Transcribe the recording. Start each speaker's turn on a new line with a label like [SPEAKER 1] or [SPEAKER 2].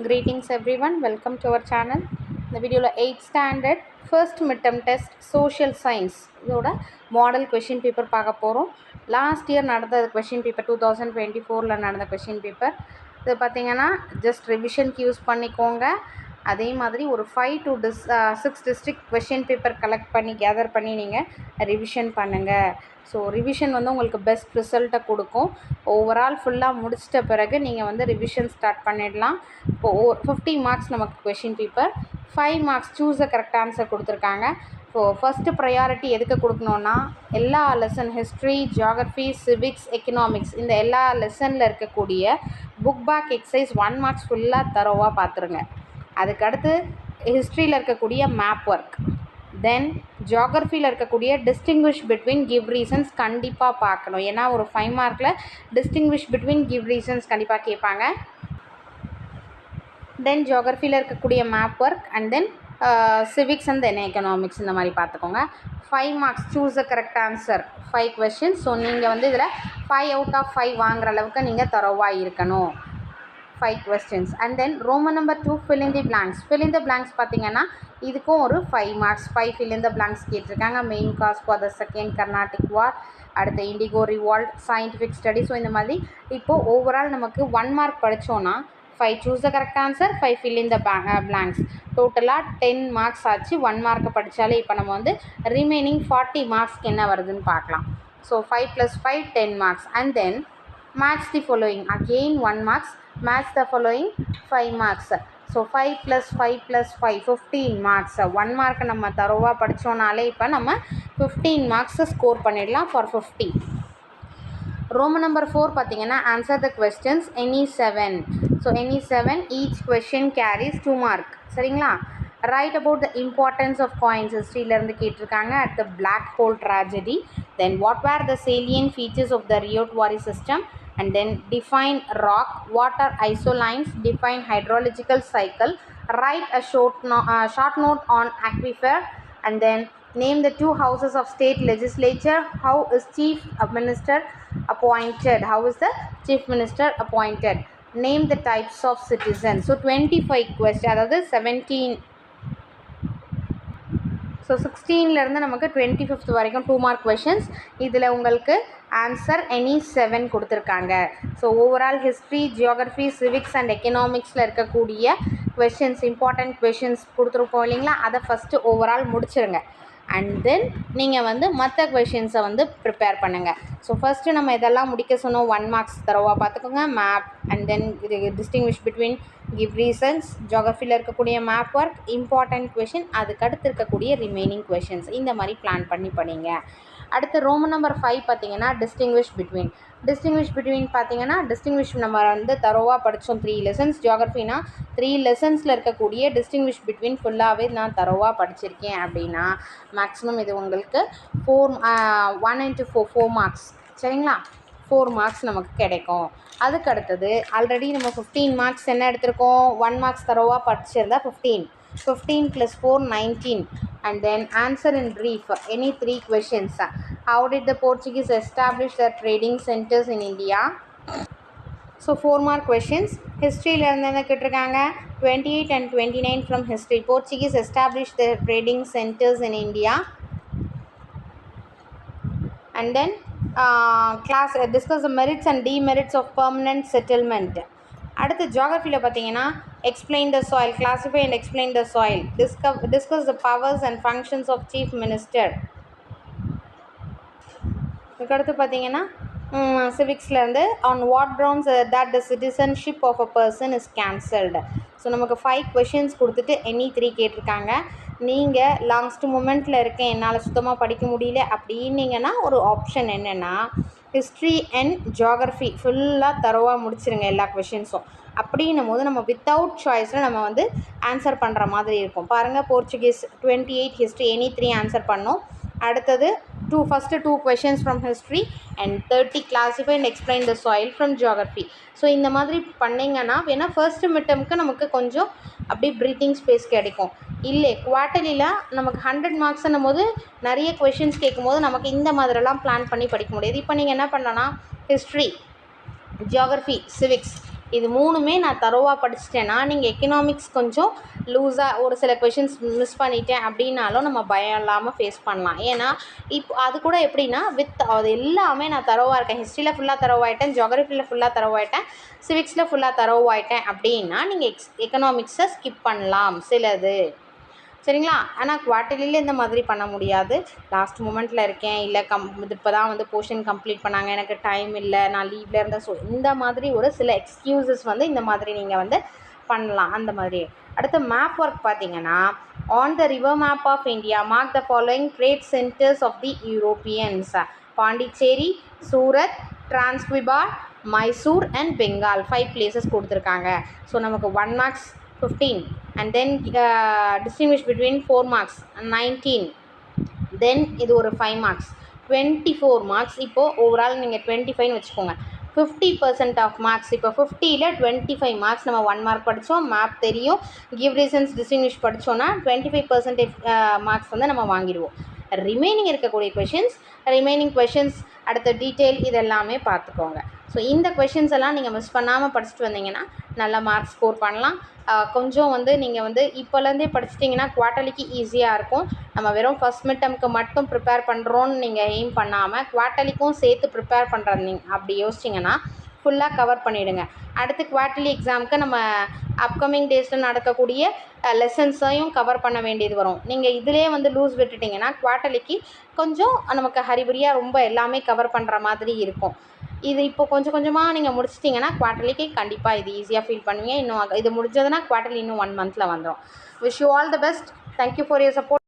[SPEAKER 1] Greetings everyone, welcome to our channel. இந்த வீடியோவில் 8th standard first midterm test social science இதோட model question paper பார்க்க போகிறோம். Last year நடந்த கொஷின் பேப்பர் 2024 நடந்த கொஷின் பேப்பர். இது பார்த்திங்கன்னா ஜஸ்ட் ரிவிஷனுக்கு யூஸ் பண்ணிக்கோங்க. அதே மாதிரி ஒரு 5 to 6 district question paper collect பண்ணி கேதர் பண்ணி நீங்கள் ரிவிஷன் பண்ணுங்கள். ஸோ ரிவிஷன் உங்களுக்கு பெஸ்ட் ரிசல்ட்டை கொடுக்கும். ஓவரால் ஃபுல்லாக முடிச்சிட்ட பிறகு நீங்கள் ரிவிஷன் ஸ்டார்ட் பண்ணிடலாம். இப்போது 50 மார்க்ஸ் நமக்கு question paper, 5 marks choose a correct answer கொடுத்துருக்காங்க. இப்போது ஃபஸ்ட்டு ப்ரையாரிட்டி எதுக்கு கொடுக்கணுன்னா எல்லா lesson history, geography, civics, economics இந்த எல்லா லெசனில் இருக்கக்கூடிய புக் பேக் எக்ஸசைஸ் 1 மார்க்ஸ் ஃபுல்லாக தரோவாக பார்த்துருங்க. அதுக்கடுத்து ஹிஸ்ட்ரியில் இருக்கக்கூடிய மேப் ஒர்க், தென் ஜியாகிரஃபியில் இருக்கக்கூடிய டிஸ்டிங்விஷ் பிட்வீன் கிவ் ரீசன்ஸ் கண்டிப்பாக பார்க்கணும். ஏன்னா ஒரு 5 மார்க்கில் டிஸ்டிங்விஷ் பிட்வீன் கிவ் ரீசன்ஸ் கண்டிப்பாக கேட்பாங்க. தென் ஜியாகிரஃபியில் இருக்கக்கூடிய map work and then civics and then economics இந்த மாதிரி பார்த்துக்கோங்க. 5 marks choose a correct answer 5 questions. So நீங்கள் இதில் 5 out of 5 வாங்குற அளவுக்கு நீங்கள் தரோவாக இருக்கணும். 5 questions and then Roman number 2 fill in the blanks. Fill in the blanks பார்த்தீங்கன்னா இதுக்கும் ஒரு 5 marks 5 fill in the blanks கேட்டிருக்காங்க. Main cause for the second Carnatic war, அடுத்த indigo revolt, scientific study. So இந்த மாதிரி இப்போது ஓவரால் நமக்கு 1 மார்க் படித்தோன்னா 5 choose the correct answer, 5 fill in the blanks. டோட்டலாக 10 மார்க்ஸ் ஆச்சு. 1 மார்க்கை படித்தாலே இப்போ நம்ம ரிமைனிங் 40 மார்க்ஸ்க்கு என்ன வருதுன்னு பார்க்கலாம். So 5 + 5 10 marks and then match the following, again 1 marks, match the following 5 marks. So 5 + 5 + 5 15 marks. 1 mark நம்ம தரோவா படித்தோனாலே இப்போ நம்ம 15 marks ஸ்கோர் பண்ணிடலாம் for 50. Roman number 4 பார்த்தீங்கன்னா answer the questions any 7. So any 7 each question carries 2 mark. சரிங்களா? Write about the importance of coins. ஹிஸ்ட்ரியிலேருந்து கேட்டிருக்காங்க. At the black hole tragedy, then what were the salient features of the Riot-Warey system, and then define rock, water isolines, define hydrological cycle, write a short note on aquifer, and then name the 2 houses of state legislature. How is chief minister appointed? How is the chief minister appointed? Name the types of citizens. So 25 questions, அதாவது 17. So 16லேருந்து நமக்கு 25th வரைக்கும் 2 mark questions. இதில் உங்களுக்கு answer any 7 கொடுத்துருக்காங்க. So overall history, geography, civics and எக்கனாமிக்ஸில் இருக்கக்கூடிய questions important questions கொடுத்துருக்கோம் இல்லைங்களா, அதை ஃபஸ்ட்டு ஓவரால் முடிச்சிருங்க. அண்ட் தென் நீங்கள் மற்ற கொஷின்ஸை ப்ரிப்பேர் பண்ணுங்கள். ஸோ ஃபஸ்ட்டு நம்ம இதெல்லாம் முடிக்க சொன்னோம். 1 மார்க்ஸ் தரவாக பார்த்துக்கோங்க. Map and then distinguish between give reasons, ஜியாகிரஃபியில் இருக்கக்கூடிய மேப் ஒர்க், இம்பார்ட்டண்ட் கொஷின், அதுக்கடுத்து இருக்கக்கூடிய ரிமைனிங் கொஷின்ஸ் இந்த மாதிரி பிளான் பண்ணி பண்ணிங்க. அடுத்து ரோமன் நம்பர் 5 பார்த்தீங்கன்னா டிஸ்டிங்விஷ் பிட்வீன். பார்த்தீங்கன்னா டிஸ்டிங்விஷ் நம்ம தரோவாக படித்தோம். 3 லெசன்ஸ். ஜியாகிரஃபினா 3 லெசன்ஸில் இருக்கக்கூடிய டிஸ்டிங்விஷ் பிட்வீன் ஃபுல்லாகவே நான் தரோவாக படிச்சிருக்கேன் அப்படின்னா மேக்ஸிமம் இது உங்களுக்கு 1 × 4 மார்க்ஸ். சரிங்களா? 4 மார்க்ஸ் நமக்கு கிடைக்கும். அதுக்கு அடுத்தது ஆல்ரெடி நம்ம 15 மார்க்ஸ் என்ன எடுத்திருக்கோம், 1 மார்க்ஸ் தரோவாக படிச்சிருந்தா 15 + 4 19. And then answer in brief any 3 questions. How did the Portuguese establish their trading centers in India? So 4 mark questions. ஹிஸ்ட்ரியிலேருந்து என்ன கேட்டிருக்காங்க, 28 and 29 from history. Portuguese established their trading centers in India. And then discuss the merits and demerits of permanent settlement. அடுத்து ஜியாகிரஃபியில் பார்த்தீங்கன்னா explain the soil, classify and explain the soil, discuss the powers and functions of chief minister. இதுக்கடுத்து பார்த்தீங்கன்னா சிவிக்ஸ்லேருந்து on what grounds that the citizenship of a person is cancelled. So நமக்கு 5 questions கொடுத்துட்டு any 3 கேட்டிருக்காங்க. நீங்கள் last மூமெண்ட்டில் இருக்கேன், என்னால் சுத்தமாக படிக்க முடியல அப்படின்னீங்கன்னா ஒரு ஆப்ஷன் என்னென்னா ஹிஸ்ட்ரி அண்ட் ஜியாகிரஃபி ஃபுல்லாக தரோவாக முடிச்சிருங்க எல்லா கொஷின்ஸும். அப்படின்னும் போது நம்ம வித்தவுட் சாய்ஸில் நம்ம ஆன்சர் பண்ணுற மாதிரி இருக்கும். பாருங்கள், போர்ச்சுகீஸ் 28, ஹிஸ்ட்ரி எனி 3 ஆன்சர் பண்ணோம். அடுத்தது first 2 questions from history and 30 classify and explain the soil from geography. So இந்த மாதிரி பண்ணிங்கன்னா வேணால் ஃபர்ஸ்ட்டு மிட்டமுக்கு நமக்கு கொஞ்சம் அப்படியே ப்ரீத்திங் ஸ்பேஸ் கிடைக்கும். இல்லை குவார்ட்டர்லியில் நமக்கு 100 மார்க்ஸ்ன்னும் போது நிறைய கொஷின்ஸ் கேட்கும்போது நமக்கு இந்த மாதிரிலாம் பிளான் பண்ணி படிக்க முடியாது. இப்போ நீங்கள் என்ன பண்ணலாம், ஹிஸ்ட்ரி, ஜியாகிரஃபி, சிவிக்ஸ் இது 3மே நான் தரோவாக படிச்சிட்டேன்னா நீங்கள் எக்கனாமிக்ஸ் கொஞ்சம் லூஸாக ஒரு சில கொஷின்ஸ் மிஸ் பண்ணிட்டேன் அப்படின்னாலும் நம்ம பயம் இல்லாமல் ஃபேஸ் பண்ணலாம். ஏன்னா அது கூட எப்படின்னா அது எல்லாமே நான் தரோவாக இருக்கேன். ஹிஸ்ட்ரியில் ஃபுல்லாக தரோவாயிட்டேன், ஜியோகிராஃபியில் ஃபுல்லாக தரோவாயிட்டேன், சிவிக்ஸில் ஃபுல்லாக தரோவாயிட்டேன் அப்படின்னா நீங்கள் எக்கனாமிக்ஸை ஸ்கிப் பண்ணலாம் சிலது. சரிங்களா? ஆனால் குவார்ட்டர்லியில் இந்த மாதிரி பண்ண முடியாது. லாஸ்ட் மொமெண்ட்டில் இருக்கேன், இல்லை இப்போ தான் வந்து போர்ஷன் கம்ப்ளீட் பண்ணாங்க, எனக்கு டைம் இல்லை, நான் லீவில் இருந்தேன். ஸோ இந்த மாதிரி ஒரு சில எக்ஸ்கியூசஸ் வந்து இந்த மாதிரி நீங்கள் வந்து பண்ணலாம். அந்த மாதிரி அடுத்து மேப் ஒர்க் பார்த்தீங்கன்னா, on the river map of India mark the following trade centres of the Europeans. Pondicherry, Surat, Tranquebar, Mysore and Bengal 5 places கொடுத்துருக்காங்க. ஸோ நமக்கு 1 marks 15 and then distinguish between 4 marks 19, then இது ஒரு 5 marks 24 marks. இப்போது ஓவரால் நீங்கள் 25 வச்சுக்கோங்க. 50% ஆஃப் மார்க்ஸ். இப்போ 50ல் 25 marks நம்ம 1 மார்க் படித்தோம், மேப் தெரியும், கிவ் ரீசன்ஸ், டிஸ்டிங்விஷ் படித்தோன்னா 25% மார்க்ஸ் வந்து நம்ம வாங்கிடுவோம். ரிமைனிங் இருக்கக்கூடிய கொஷின்ஸ் அடுத்த டீட்டெயில் இதெல்லாமே பார்த்துக்கோங்க. ஸோ இந்த கொஷின்ஸ் எல்லாம் நீங்கள் மிஸ் பண்ணாமல் படிச்சுட்டு வந்தீங்கன்னா நல்ல மார்க்ஸ் ஸ்கோர் பண்ணலாம். கொஞ்சம் வந்து நீங்கள் வந்து இப்போலேருந்தே படிச்சிட்டிங்கன்னா குவார்ட்டர்லிக்கு ஈஸியாக இருக்கும். நம்ம வெறும் ஃபஸ்ட் மிட் டேர்முக்கு மட்டும் ப்ரிப்பேர் பண்ணுறோன்னு நீங்கள் எய்ம் பண்ணாமல் குவார்ட்டர்லிக்கும் சேர்த்து ப்ரிப்பேர் பண்ணுறது அப்படி யோசிச்சிங்கன்னா ஃபுல்லாக கவர் பண்ணிவிடுங்க. அடுத்து குவார்ட்டர்லி எக்ஸாமுக்கு நம்ம அப்கமிங் டேஸில் நடக்கக்கூடிய லெசன்ஸையும் கவர் பண்ண வேண்டியது வரும். நீங்கள் இதிலே வந்து லூஸ் விட்டுட்டிங்கன்னா குவார்ட்டர்லிக்கு கொஞ்சம் நமக்கு ஹரிபரியாக ரொம்ப எல்லாமே கவர் பண்ணுற மாதிரி இருக்கும். இது இப்போ கொஞ்சம் கொஞ்சமாக நீங்கள் முடிச்சிட்டிங்கன்னா குவார்ட்டர்லிக்கு கண்டிப்பாக இது ஈஸியாக ஃபீல் பண்ணுவீங்க. இன்னும் இது முடிஞ்சதுன்னா குவார்ட்டர்லி இன்னும் 1 மந்தில் வந்துடும். Wish you all the best. Thank you for your support.